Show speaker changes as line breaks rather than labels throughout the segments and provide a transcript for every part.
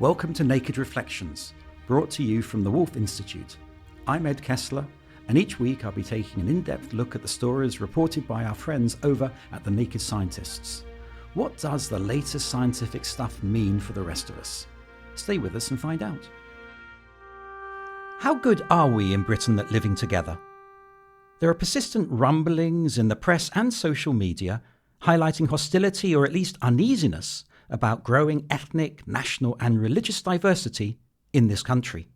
Welcome to Naked Reflections, brought to you from the Woolf Institute. I'm Ed Kessler, and each week I'll be taking an in-depth look at the stories reported by our friends over at the Naked Scientists. What does the latest scientific stuff mean for the rest of us? Stay with us and find out. How good are we in Britain at living together? There are persistent rumblings in the press and social media highlighting hostility or at least uneasiness about growing ethnic, national and religious diversity in this country.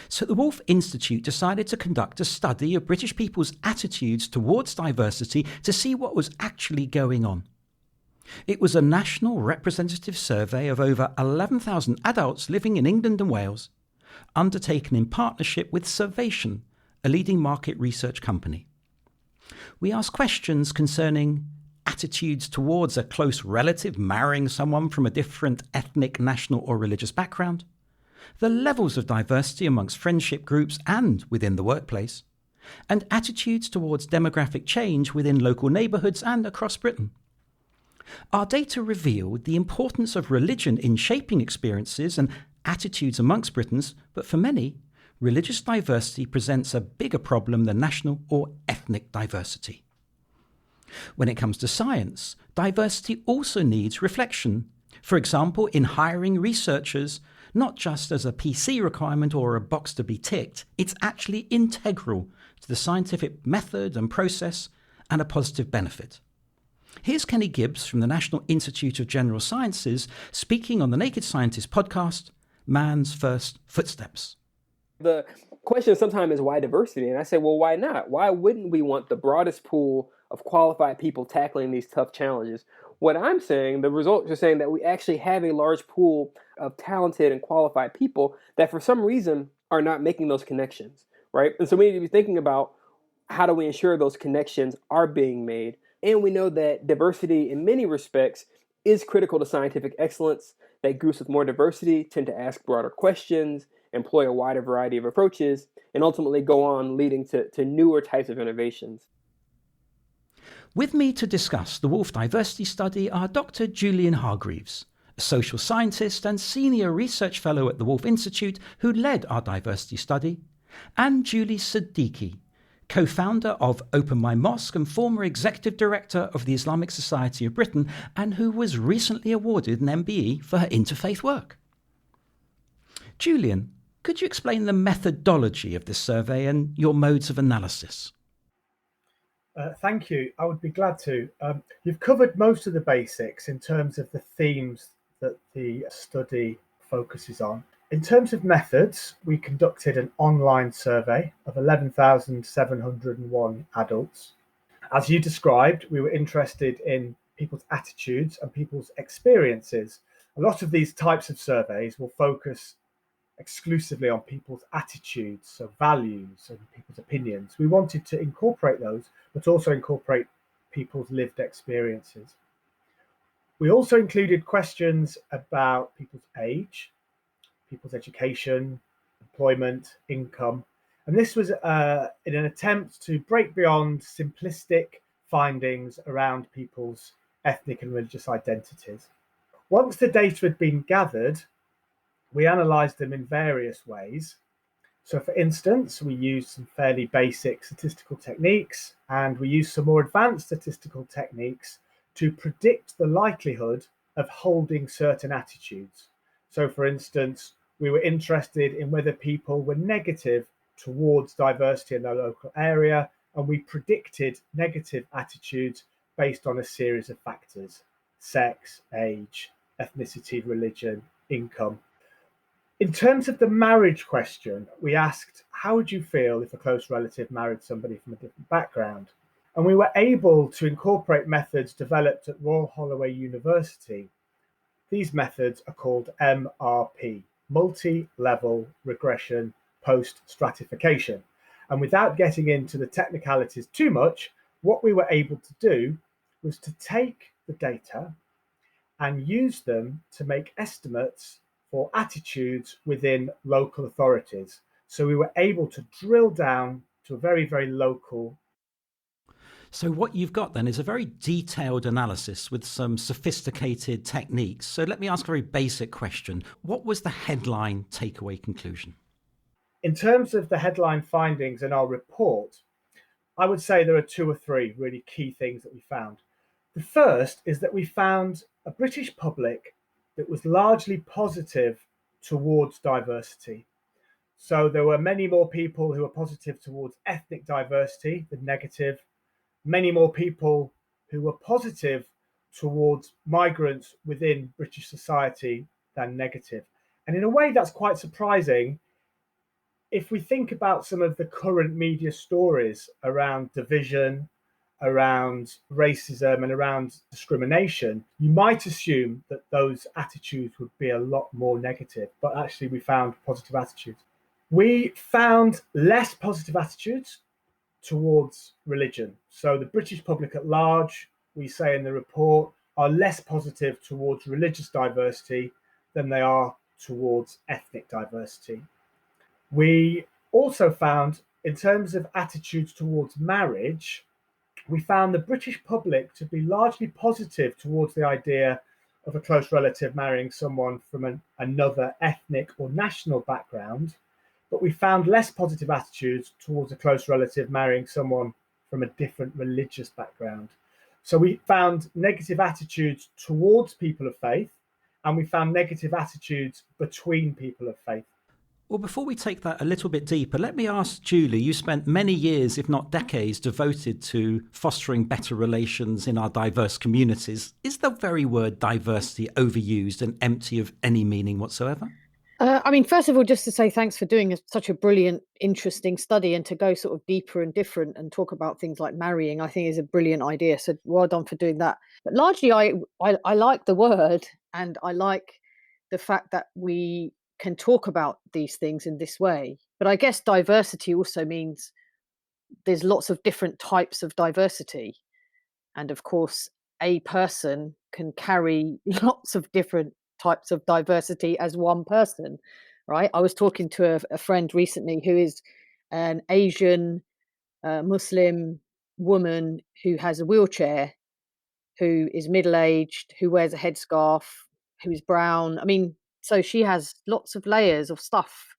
So the Woolf Institute decided to conduct a study of British people's attitudes towards diversity to see what was actually going on. It was a national representative survey of over 11,000 adults living in England and Wales, undertaken in partnership with Survation, a leading market research company. We asked questions concerning attitudes towards a close relative marrying someone from a different ethnic, national or religious background, the levels of diversity amongst friendship groups and within the workplace, and attitudes towards demographic change within local neighbourhoods and across Britain. Our data revealed the importance of religion in shaping experiences and attitudes amongst Britons, but for many, religious diversity presents a bigger problem than national or ethnic diversity. When it comes to science, diversity also needs reflection. For example, in hiring researchers, not just as a PC requirement or a box to be ticked, it's actually integral to the scientific method and process and a positive benefit. Here's Kenny Gibbs from the National Institute of General Sciences speaking on the Naked Scientist podcast, Man's First Footsteps.
The question sometimes is why diversity? And I say, well, why not? Why wouldn't we want the broadest pool of qualified people tackling these tough challenges? What I'm saying, the results are saying that we actually have a large pool of talented and qualified people that for some reason are not making those connections, right? And so we need to be thinking about how do we ensure those connections are being made? And we know that diversity in many respects is critical to scientific excellence, that groups with more diversity tend to ask broader questions, employ a wider variety of approaches, and ultimately go on leading to newer types of innovations.
With me to discuss the Woolf Diversity Study are Dr. Julian Hargreaves, a social scientist and senior research fellow at the Woolf Institute who led our diversity study, and Julie Siddiqui, co-founder of Open My Mosque and former executive director of the Islamic Society of Britain, and who was recently awarded an MBE for her interfaith work. Julian, could you explain the methodology of this survey and your modes of analysis?
Thank you. I would be glad to. You've covered most of the basics in terms of the themes that the study focuses on. In terms of methods, we conducted an online survey of 11,701 adults. As you described, we were interested in people's attitudes and people's experiences. A lot of these types of surveys will focus exclusively on people's attitudes, so values and people's opinions. We wanted to incorporate those, but also incorporate people's lived experiences. We also included questions about people's age, people's education, employment, income. And this was in an attempt to break beyond simplistic findings around people's ethnic and religious identities. Once the data had been gathered, we analysed them in various ways. So for instance, we used some fairly basic statistical techniques, and we used some more advanced statistical techniques to predict the likelihood of holding certain attitudes. So for instance, we were interested in whether people were negative towards diversity in their local area, and we predicted negative attitudes based on a series of factors: sex, age, ethnicity, religion, income. In terms of the marriage question, we asked, how would you feel if a close relative married somebody from a different background? And we were able to incorporate methods developed at Royal Holloway University. These methods are called MRP, multi-level regression post-stratification. And without getting into the technicalities too much, what we were able to do was to take the data and use them to make estimates for attitudes within local authorities. So we were able to drill down to a very, very local.
So, what you've got then is a very detailed analysis with some sophisticated techniques. So, let me ask a very basic question. What was the headline takeaway conclusion?
In terms of the headline findings in our report, I would say there are two or three really key things that we found. The first is that we found a British public that was largely positive towards diversity. So there were many more people who were positive towards ethnic diversity than negative, many more people who were positive towards migrants within British society than negative. And in a way, that's quite surprising if we think about some of the current media stories around division, around racism, and around discrimination, you might assume that those attitudes would be a lot more negative, but actually we found positive attitudes. We found less positive attitudes towards religion. So the British public at large, we say in the report, are less positive towards religious diversity than they are towards ethnic diversity. We also found, in terms of attitudes towards marriage, we found the British public to be largely positive towards the idea of a close relative marrying someone from another ethnic or national background, but we found less positive attitudes towards a close relative marrying someone from a different religious background. So we found negative attitudes towards people of faith, and we found negative attitudes between people of faith.
Well, before we take that a little bit deeper, let me ask Julie, you spent many years, if not decades, devoted to fostering better relations in our diverse communities. Is the very word diversity overused and empty of any meaning whatsoever?
First of all, just to say thanks for doing such a brilliant, interesting study, and to go sort of deeper and different and talk about things like marrying, I think is a brilliant idea. So well done for doing that. But largely, I like the word, and I like the fact that we can talk about these things in this way. But I guess diversity also means there's lots of different types of diversity. And of course, a person can carry lots of different types of diversity as one person, right? I was talking to a friend recently who is an Asian Muslim woman who has a wheelchair, who is middle-aged, who wears a headscarf, who is brown. So she has lots of layers of stuff,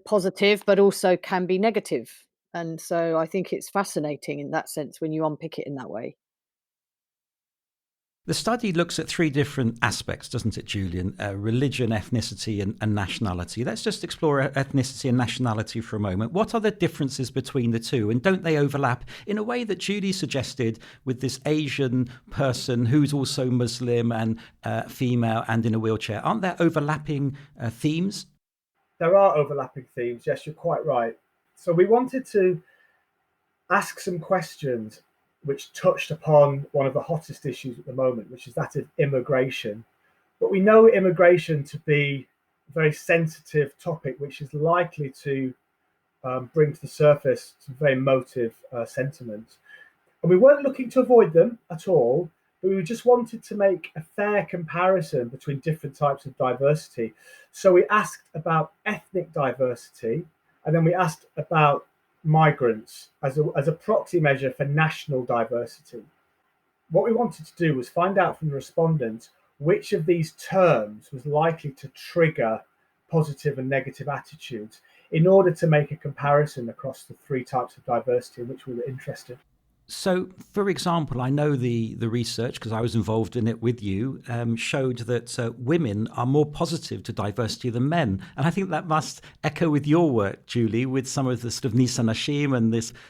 positive, but also can be negative. And so I think it's fascinating in that sense when you unpick it in that way.
The study looks at three different aspects, doesn't it, Julian? Religion, ethnicity, and nationality. Let's just explore ethnicity and nationality for a moment. What are the differences between the two? And don't they overlap in a way that Julie suggested with this Asian person who's also Muslim and female and in a wheelchair? Aren't there overlapping themes?
There are overlapping themes. Yes, you're quite right. So we wanted to ask some questions which touched upon one of the hottest issues at the moment, which is that of immigration. But we know immigration to be a very sensitive topic, which is likely to bring to the surface some very emotive sentiments. And we weren't looking to avoid them at all, but we just wanted to make a fair comparison between different types of diversity. So we asked about ethnic diversity, and then we asked about migrants as a proxy measure for national diversity. What we wanted to do was find out from the respondents which of these terms was likely to trigger positive and negative attitudes in order to make a comparison across the three types of diversity in which we were interested.
So, for example, I know the research, because I was involved in it with you, showed that women are more positive to diversity than men. And I think that must echo with your work, Julie, with some of the sort of Nisa Nashim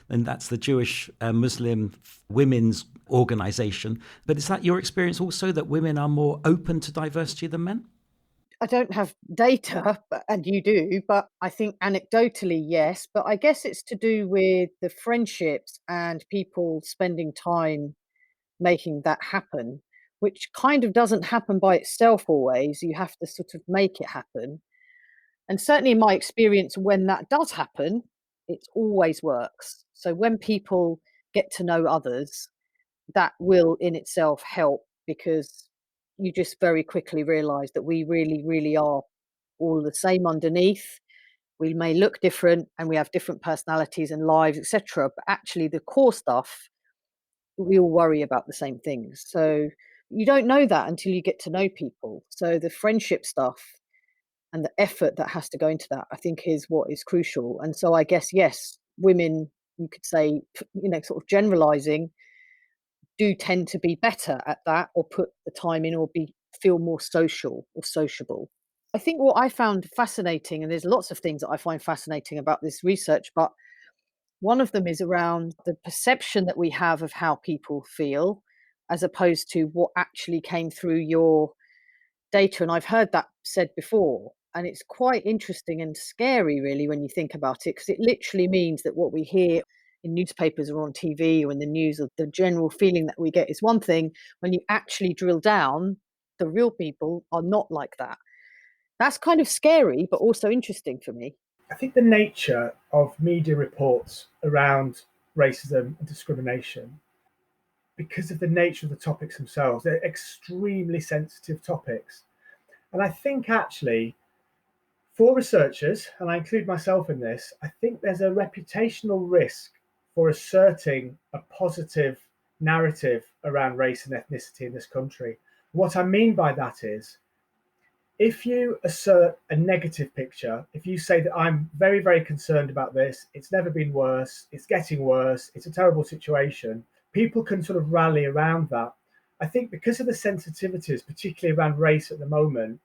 and that's the Jewish Muslim women's organization. But is that your experience also, that women are more open to diversity than men?
I don't have data, and you do, but I think anecdotally, yes. But I guess it's to do with the friendships and people spending time making that happen, which kind of doesn't happen by itself always. You have to sort of make it happen. And certainly in my experience, when that does happen, it always works. So when people get to know others, that will in itself help, because you just very quickly realize that we really, really are all the same underneath. We may look different and we have different personalities and lives, etc. But actually, the core stuff, we all worry about the same things. So you don't know that until you get to know people. So the friendship stuff and the effort that has to go into that, I think, is what is crucial. And so I guess, yes, women, you could say, sort of generalizing, do tend to be better at that, or put the time in, or feel more social or sociable. I think what I found fascinating, and there's lots of things that I find fascinating about this research, but one of them is around the perception that we have of how people feel, as opposed to what actually came through your data. And I've heard that said before. And it's quite interesting and scary, really, when you think about it, because it literally means that what we hear in newspapers or on TV or in the news, or the general feeling that we get, is one thing. When you actually drill down, the real people are not like that. That's kind of scary, but also interesting for me.
I think the nature of media reports around racism and discrimination, because of the nature of the topics themselves, they're extremely sensitive topics. And I think actually, for researchers, and I include myself in this, I think there's a reputational risk for asserting a positive narrative around race and ethnicity in this country. What I mean by that is, if you assert a negative picture, if you say that I'm very, very concerned about this, it's never been worse, it's getting worse, it's a terrible situation, people can sort of rally around that. I think because of the sensitivities, particularly around race at the moment,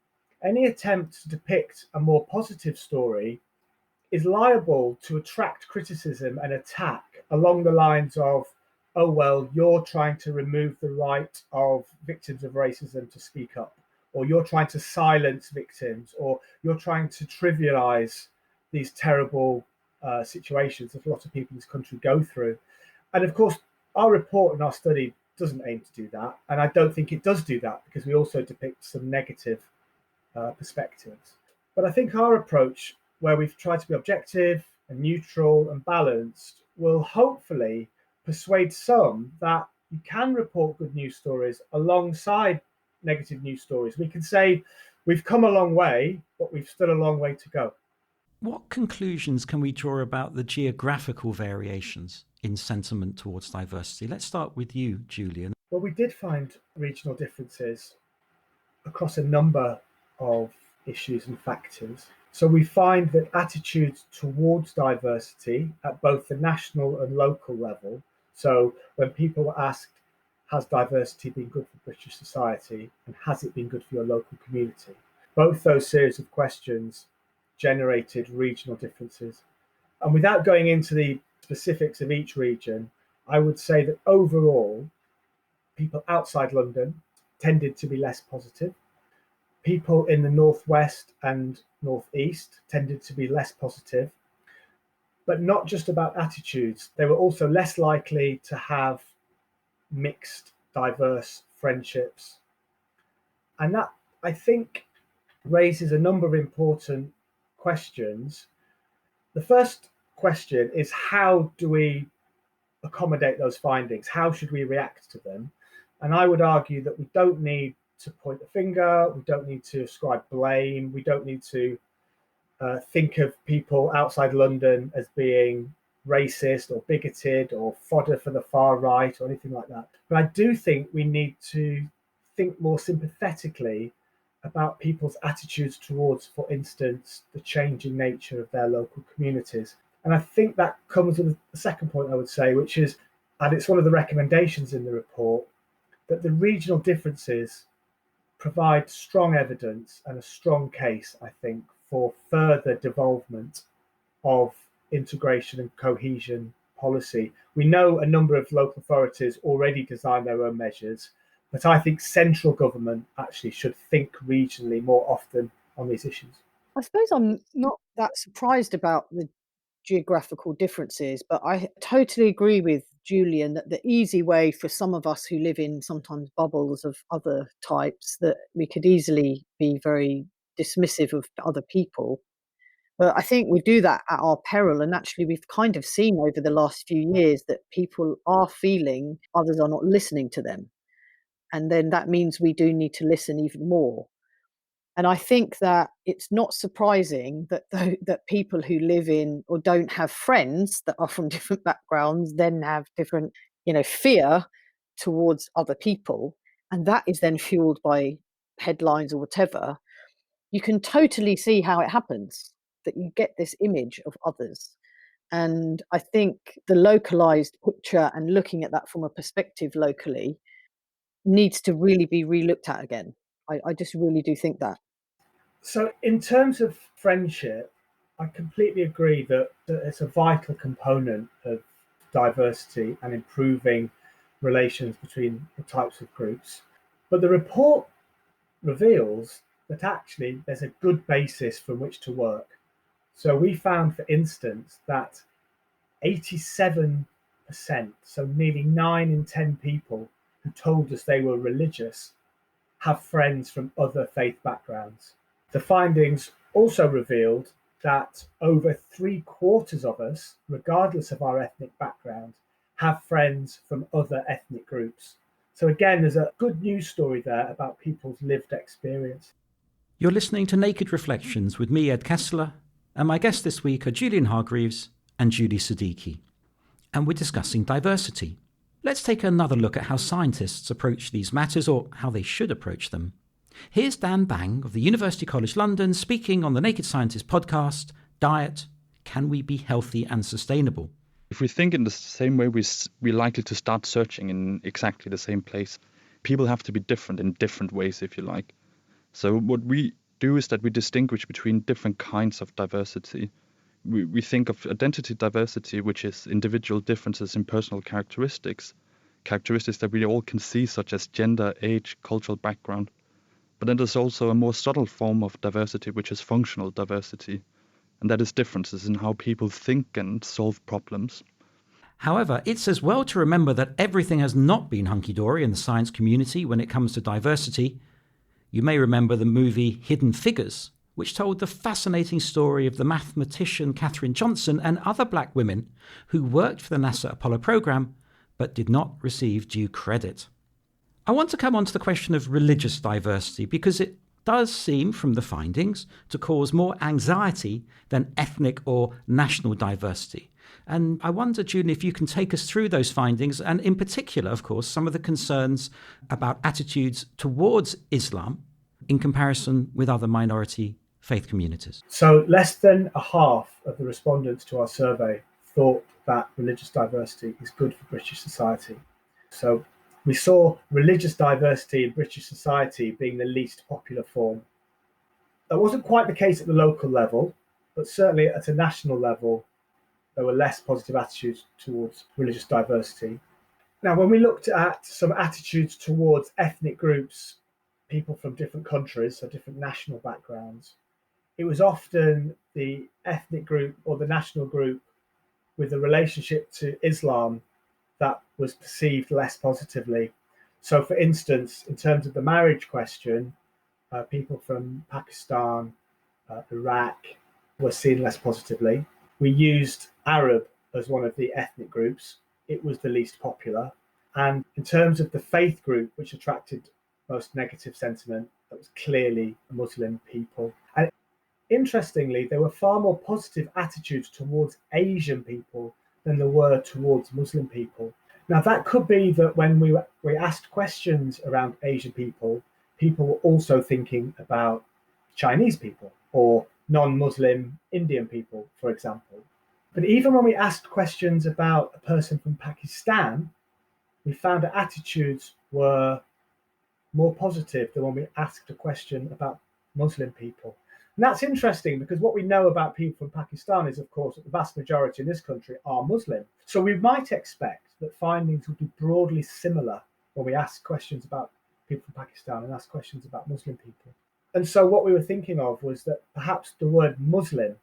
any attempt to depict a more positive story is liable to attract criticism and attack along the lines of, oh, well, you're trying to remove the right of victims of racism to speak up, or you're trying to silence victims, or you're trying to trivialize these terrible situations that a lot of people in this country go through. And of course, our report and our study doesn't aim to do that. And I don't think it does do that, because we also depict some negative perspectives. But I think our approach, where we've tried to be objective and neutral and balanced, will hopefully persuade some that you can report good news stories alongside negative news stories. We can say we've come a long way, but we've still a long way to go.
What conclusions can we draw about the geographical variations in sentiment towards diversity? Let's start with you, Julian.
Well, we did find regional differences across a number of issues and factors. So we find that attitudes towards diversity at both the national and local level, so when people were asked, has diversity been good for British society, and has it been good for your local community? Both those series of questions generated regional differences. And without going into the specifics of each region, I would say that overall, people outside London tended to be less positive. People in the northwest and northeast tended to be less positive, but not just about attitudes. They were also less likely to have mixed, diverse friendships. And that, I think, raises a number of important questions. The first question is, how do we accommodate those findings? How should we react to them? And I would argue that we don't need to point the finger, we don't need to ascribe blame, we don't need to think of people outside London as being racist or bigoted or fodder for the far right or anything like that. But I do think we need to think more sympathetically about people's attitudes towards, for instance, the changing nature of their local communities. And I think that comes with the second point I would say, which is, and it's one of the recommendations in the report, that the regional differences provide strong evidence and a strong case, I think, for further devolvement of integration and cohesion policy. We know a number of local authorities already design their own measures, but I think central government actually should think regionally more often on these issues.
I suppose I'm not that surprised about the geographical differences, but I totally agree with Julian that the easy way for some of us who live in sometimes bubbles of other types, that we could easily be very dismissive of other people. But I think we do that at our peril. And actually, we've kind of seen over the last few years that people are feeling others are not listening to them. And then that means we do need to listen even more. And I think that it's not surprising that that people who live in or don't have friends that are from different backgrounds then have different, fear towards other people. And that is then fueled by headlines or whatever. You can totally see how it happens, that you get this image of others. And I think the localized picture and looking at that from a perspective locally needs to really be re-looked at again. I just really do think that.
So, in terms of friendship, I completely agree that it's a vital component of diversity and improving relations between the types of groups. But the report reveals that actually there's a good basis from which to work. So, we found, for instance, that 87%, so nearly 9 in 10 people who told us they were religious, have friends from other faith backgrounds. The findings also revealed that over 3/4 of us, regardless of our ethnic background, have friends from other ethnic groups. So again, there's a good news story there about people's lived experience.
You're listening to Naked Reflections with me, Ed Kessler, and my guests this week are Julian Hargreaves and Julie Siddiqui. And we're discussing diversity. Let's take another look at how scientists approach these matters, or how they should approach them. Here's Dan Bang of the University College London speaking on the Naked Scientist podcast, Diet, Can We Be Healthy and Sustainable?
If we think in the same way, we're likely to start searching in exactly the same place. People have to be different in different ways, if you like. So what we do is that we distinguish between different kinds of diversity. We think of identity diversity, which is individual differences in personal characteristics that we all can see, such as gender, age, cultural background. But then there's also a more subtle form of diversity, which is functional diversity, and that is differences in how people think and solve problems.
However, it's as well to remember that everything has not been hunky-dory in the science community when it comes to diversity. You may remember the movie Hidden Figures, which told the fascinating story of the mathematician Katherine Johnson and other black women who worked for the NASA Apollo program but did not receive due credit. I want to come on to the question of religious diversity because it does seem from the findings to cause more anxiety than ethnic or national diversity. And I wonder, Julie, if you can take us through those findings, and in particular, of course, some of the concerns about attitudes towards Islam in comparison with other minority faith communities.
So less than a half of the respondents to our survey thought that religious diversity is good for British society. So we saw religious diversity in British society being the least popular form. That wasn't quite the case at the local level, but certainly at a national level, there were less positive attitudes towards religious diversity. Now, when we looked at some attitudes towards ethnic groups, people from different countries, so different national backgrounds, it was often the ethnic group or the national group with a relationship to Islam that was perceived less positively. So, for instance, in terms of the marriage question, people from Pakistan, Iraq were seen less positively. We used Arab as one of the ethnic groups. It was the least popular. And in terms of the faith group, which attracted most negative sentiment, that was clearly Muslim people. And interestingly, there were far more positive attitudes towards Asian people than there were towards Muslim people. Now, that could be that when we asked questions around Asian people, people were also thinking about Chinese people or non-Muslim Indian people, for example. But even when we asked questions about a person from Pakistan, we found that attitudes were more positive than when we asked a question about Muslim people. And that's interesting because what we know about people from Pakistan is, of course, that the vast majority in this country are Muslim. So we might expect that findings would be broadly similar when we ask questions about people from Pakistan and ask questions about Muslim people. And so what we were thinking of was that perhaps the word Muslim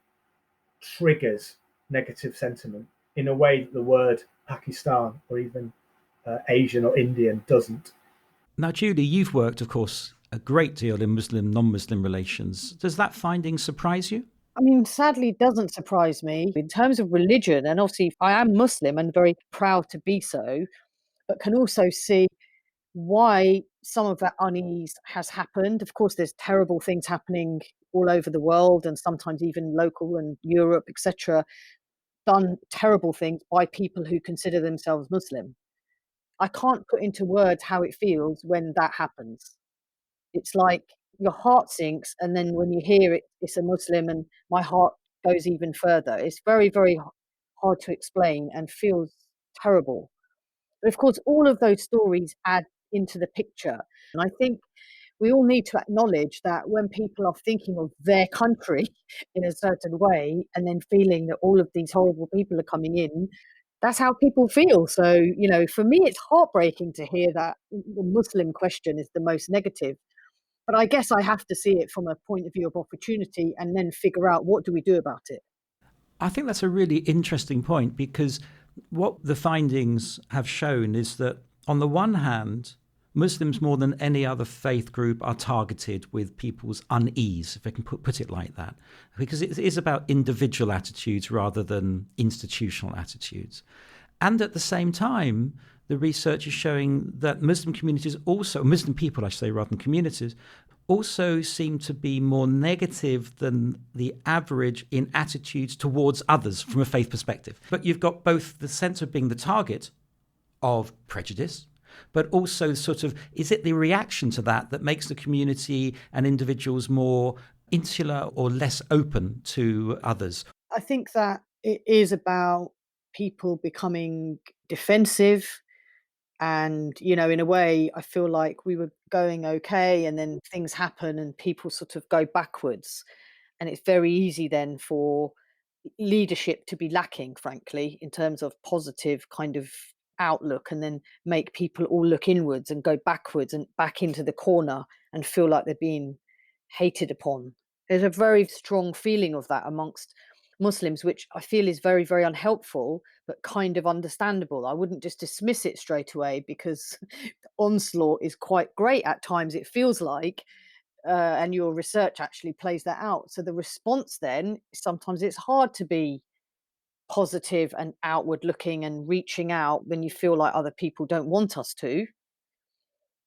triggers negative sentiment in a way that the word Pakistan or even Asian or Indian doesn't.
Now, Julie, you've worked, of course, a great deal in Muslim, non-Muslim relations. Does that finding surprise you?
I mean, sadly, it doesn't surprise me. In terms of religion, and obviously I am Muslim and very proud to be so, but can also see why some of that unease has happened. Of course, there's terrible things happening all over the world, and sometimes even local and Europe, etc., done terrible things by people who consider themselves Muslim. I can't put into words how it feels when that happens. It's like your heart sinks, and then when you hear it's a Muslim, and my heart goes even further. It's very, very hard to explain and feels terrible. But of course, all of those stories add into the picture. And I think we all need to acknowledge that when people are thinking of their country in a certain way and then feeling that all of these horrible people are coming in, that's how people feel. So, for me, it's heartbreaking to hear that the Muslim question is the most negative. But I guess I have to see it from a point of view of opportunity and then figure out what do we do about it.
I think that's a really interesting point, because what the findings have shown is that, on the one hand, Muslims more than any other faith group are targeted with people's unease, if I can put it like that, because it is about individual attitudes rather than institutional attitudes. And at the same time, the research is showing that Muslim people, I should say, rather than communities, also seem to be more negative than the average in attitudes towards others from a faith perspective. But you've got both the sense of being the target of prejudice, but also sort of, is it the reaction to that makes the community and individuals more insular or less open to others?
I think that it is about people becoming defensive. And, in a way, I feel like we were going okay, and then things happen and people sort of go backwards. And it's very easy then for leadership to be lacking, frankly, in terms of positive kind of outlook, and then make people all look inwards and go backwards and back into the corner and feel like they're being hated upon. There's a very strong feeling of that amongst Muslims, which I feel is very, very unhelpful, but kind of understandable. I wouldn't just dismiss it straight away, because the onslaught is quite great at times, it feels like, and your research actually plays that out. So the response then, sometimes it's hard to be positive and outward looking and reaching out when you feel like other people don't want us to.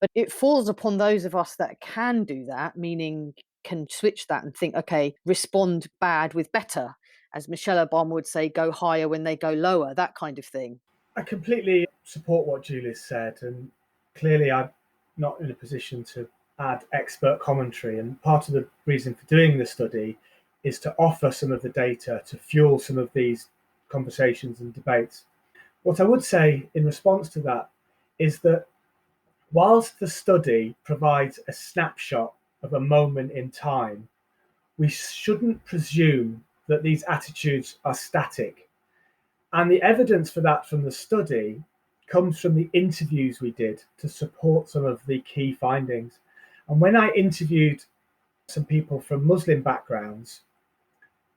But it falls upon those of us that can do that, meaning can switch that and think, okay, respond bad with better. As Michelle Obama would say, go higher when they go lower, that kind of thing.
I completely support what Julie's said, and clearly I'm not in a position to add expert commentary. And part of the reason for doing the study is to offer some of the data to fuel some of these conversations and debates. What I would say in response to that is that whilst the study provides a snapshot of a moment in time, we shouldn't presume that these attitudes are static. And the evidence for that from the study comes from the interviews we did to support some of the key findings. And when I interviewed some people from Muslim backgrounds,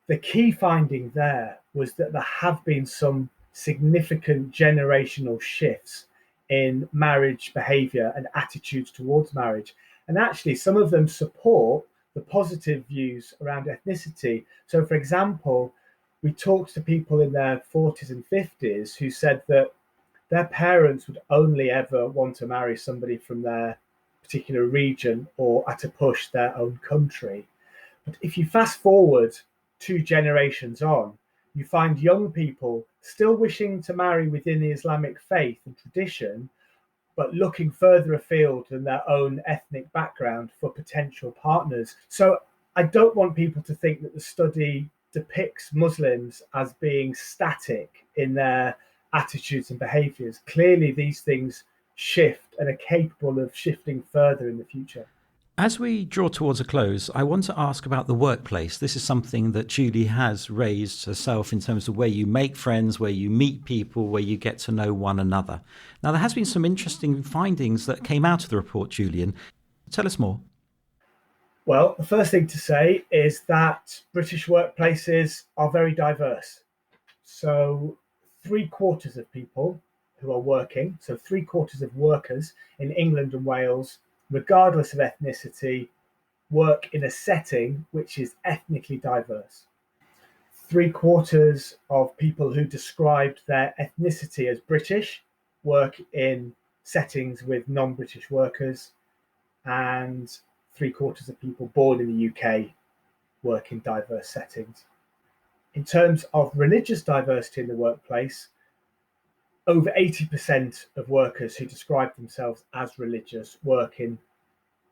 the key finding there was that there have been some significant generational shifts in marriage behavior and attitudes towards marriage. And actually, some of them support the positive views around ethnicity. So, for example, we talked to people in their 40s and 50s who said that their parents would only ever want to marry somebody from their particular region, or at a push their own country. But if you fast forward 2 generations on, you find young people still wishing to marry within the Islamic faith and tradition, but looking further afield than their own ethnic background for potential partners. So I don't want people to think that the study depicts Muslims as being static in their attitudes and behaviors. Clearly, these things shift and are capable of shifting further in the future.
As we draw towards a close, I want to ask about the workplace. This is something that Julie has raised herself in terms of where you make friends, where you meet people, where you get to know one another. Now, there has been some interesting findings that came out of the report, Julian. Tell us more.
Well, the first thing to say is that British workplaces are very diverse. So 3/4 of people who are working, so 3/4 of workers in England and Wales, regardless of ethnicity, work in a setting which is ethnically diverse. 3/4 of people who described their ethnicity as British work in settings with non-British workers. and 3/4 of people born in the UK work in diverse settings. In terms of religious diversity in the workplace, over 80% of workers who describe themselves as religious work in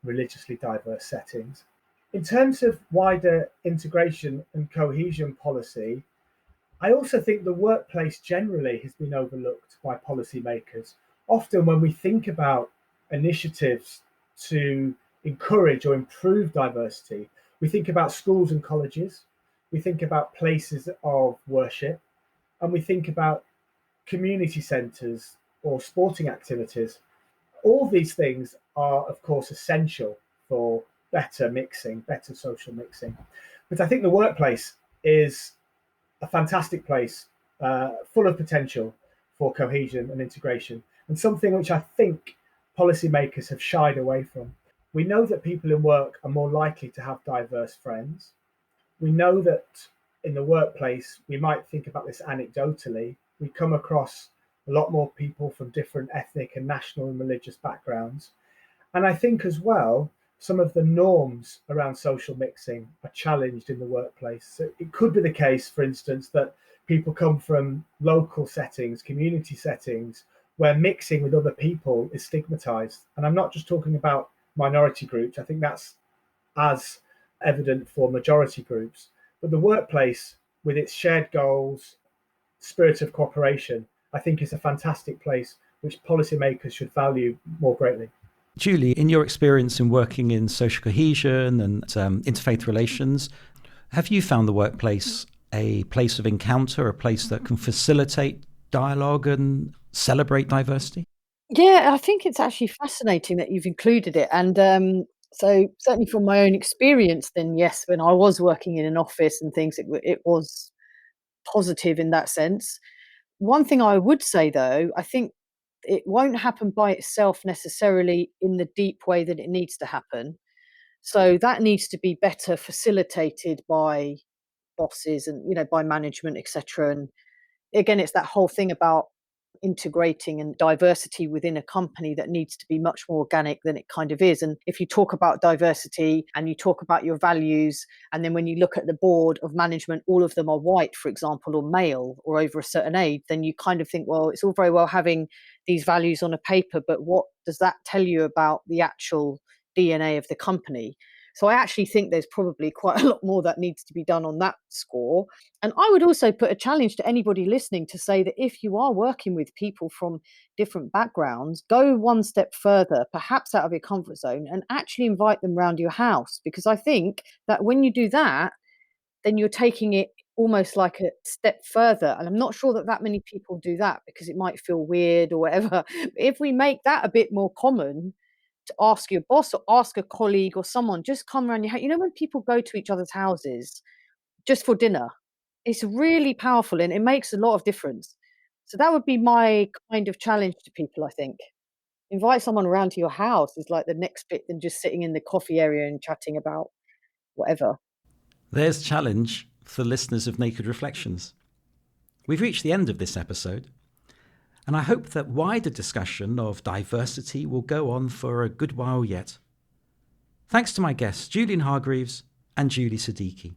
religiously diverse settings. In terms of wider integration and cohesion policy, I also think the workplace generally has been overlooked by policymakers. Often when we think about initiatives to encourage or improve diversity, we think about schools and colleges, we think about places of worship, and we think about community centres or sporting activities. All these things are, of course, essential for better mixing, better social mixing. But I think the workplace is a fantastic place, full of potential for cohesion and integration, and something which I think policymakers have shied away from. We know that people in work are more likely to have diverse friends. We know that in the workplace, we might think about this anecdotally, we come across a lot more people from different ethnic and national and religious backgrounds. And I think as well, some of the norms around social mixing are challenged in the workplace. So it could be the case, for instance, that people come from local settings, community settings, where mixing with other people is stigmatized. And I'm not just talking about minority groups. I think that's as evident for majority groups. But the workplace, with its shared goals, spirit of cooperation, I think is a fantastic place which policymakers should value more greatly.
Julie, in your experience in working in social cohesion and interfaith relations, have you found the workplace a place of encounter, a place that can facilitate dialogue and celebrate diversity?
Yeah, I think it's actually fascinating that you've included it. And so certainly from my own experience, then yes, when I was working in an office and things, it was positive in that sense. One thing I would say though, I think it won't happen by itself necessarily in the deep way that it needs to happen. So that needs to be better facilitated by bosses and, by management, etc. And again, it's that whole thing about integrating and diversity within a company that needs to be much more organic than it kind of is. And if you talk about diversity and you talk about your values, and then when you look at the board of management, all of them are white, for example, or male or over a certain age, then you kind of think, well, it's all very well having these values on a paper, but what does that tell you about the actual DNA of the company? So I actually think there's probably quite a lot more that needs to be done on that score. And I would also put a challenge to anybody listening to say that if you are working with people from different backgrounds, go one step further, perhaps out of your comfort zone, and actually invite them round your house. Because I think that when you do that, then you're taking it almost like a step further. And I'm not sure that many people do that because it might feel weird or whatever. If we make that a bit more common, to ask your boss or ask a colleague or someone, just come around your house. When people go to each other's houses just for dinner, it's really powerful and it makes a lot of difference. So that would be my kind of challenge to people, I think. Invite someone around to your house is like the next bit than just sitting in the coffee area and chatting about whatever.
There's challenge for listeners of Naked Reflections. We've reached the end of this episode, and I hope that wider discussion of diversity will go on for a good while yet. Thanks to my guests, Julian Hargreaves and Julie Siddiqui.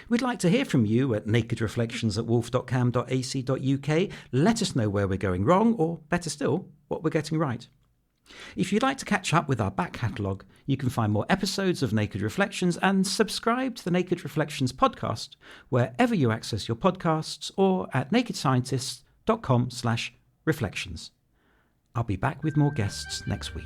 We'd like to hear from you at nakedreflections@wolf.cam.ac.uk. Let us know where we're going wrong, or better still, what we're getting right. If you'd like to catch up with our back catalogue, you can find more episodes of Naked Reflections and subscribe to the Naked Reflections podcast wherever you access your podcasts or at nakedscientists.com/reflections. I'll be back with more guests next week.